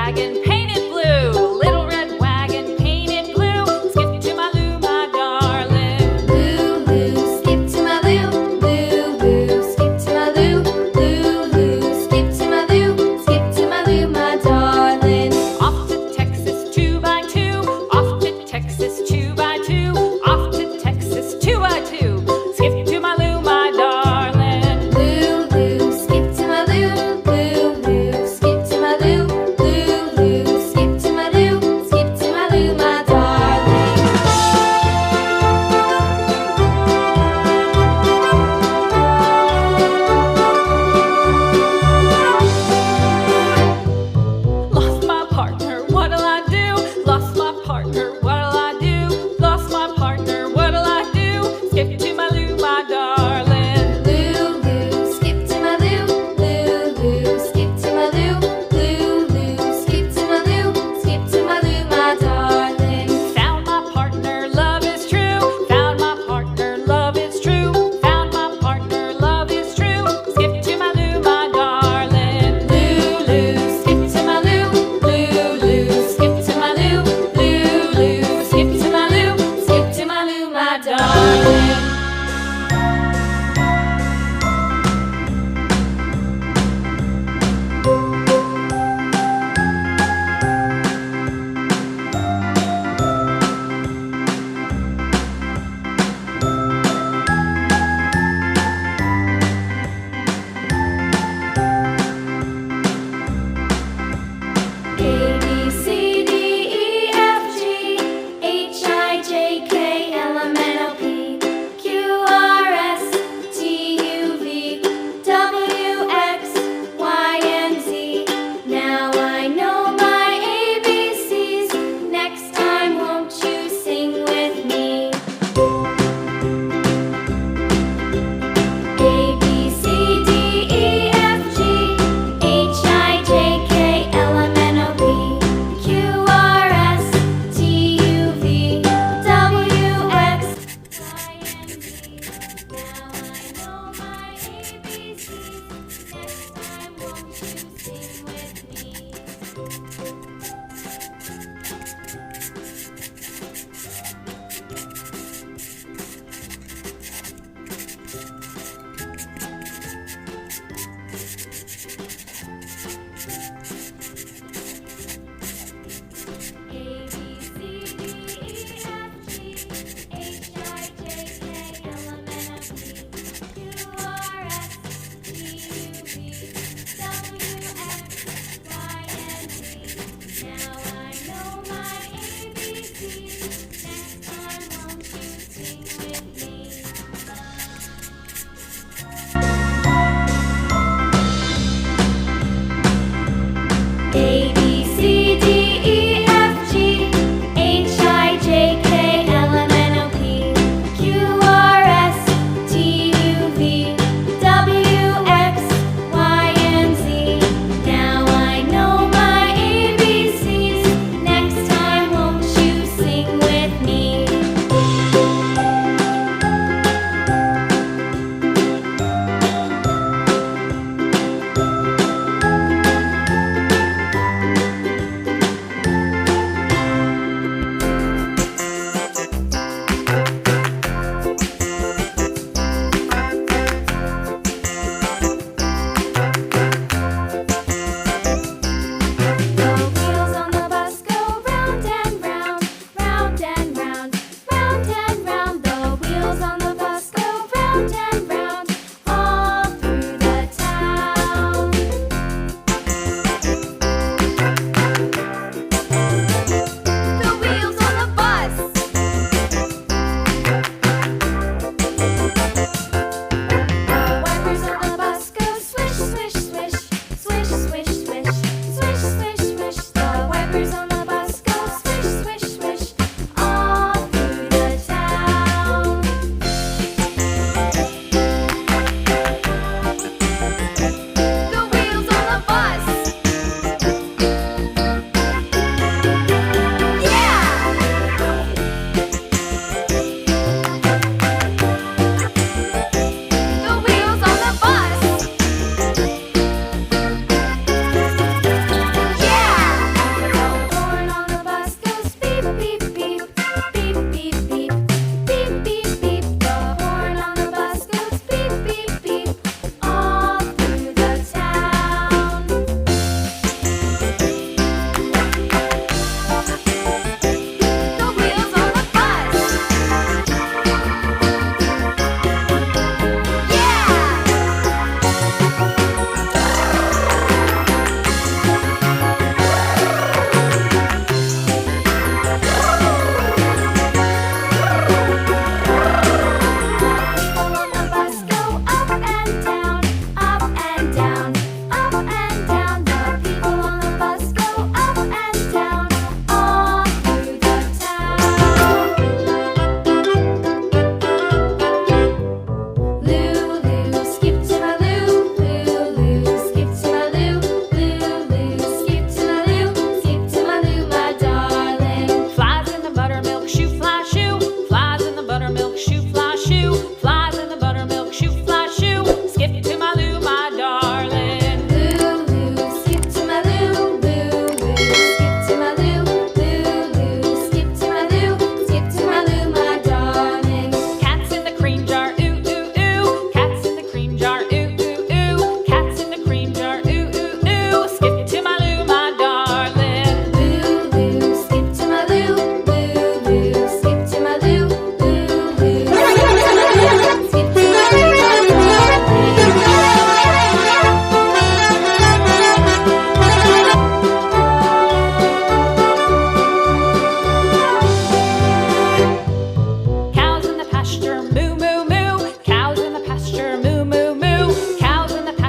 wagon painted blue. Little red wagon painted blue. Skip to my Lou, my darling. Lou, Lou, skip to my Lou. Lou, Lou, skip to my Lou. Lou, Lou, skip to my Lou. Skip to my Lou, my darling. Off to Texas 2x2. Off to Texas 2x2. Off to Texas 2x2. Skip to my Lou, my darling. Lou, Lou, skip to my Lou. Lou, Lou, skip to my Lou. Lou, Lou, skip to my Lou. Skip to my Lou, my darling. Lost my partner, what'll I do? Lost my partner, what'll I do? Lost my partner, what'll I do? Skip to my Lou, my darling. Lou, Lou, skip to my Lou. Lou, Lou, skip to my Lou. Lou, Lou, skip to my Lou. Skip to my Lou, my darling. Found my partner, love is true. Found my partner, love is true. Found my partner, love is true. Skip to my Lou, my darling. Lou, Lou, skip to my Lou. Lou, Lou, skip to my Lou. Lou, Lou, skip to my Lou. Skip to my Lou, my darling. A, B, C, D, E, F, G, H, I, J, K, L, M, N, O, P, Q, R, S, T, U, V, W, X, Y, and Z. Now I know my ABCs. Next time, won't you sing with me? A, B, C, D, E, F, G, H, I, J, K, L, M, N, O, P, Q, R, S, T, U, V, W, X, Y, and Z. Now I know my ABCs. Next time, won't you sing with me? A, B, C, D, E, F, G, H, I, J, K, L, M, N, O, P, Q, R, S, T, U, V, W, X, Y, and Z. Now I know my ABCs. Next time, won't you sing with me? A,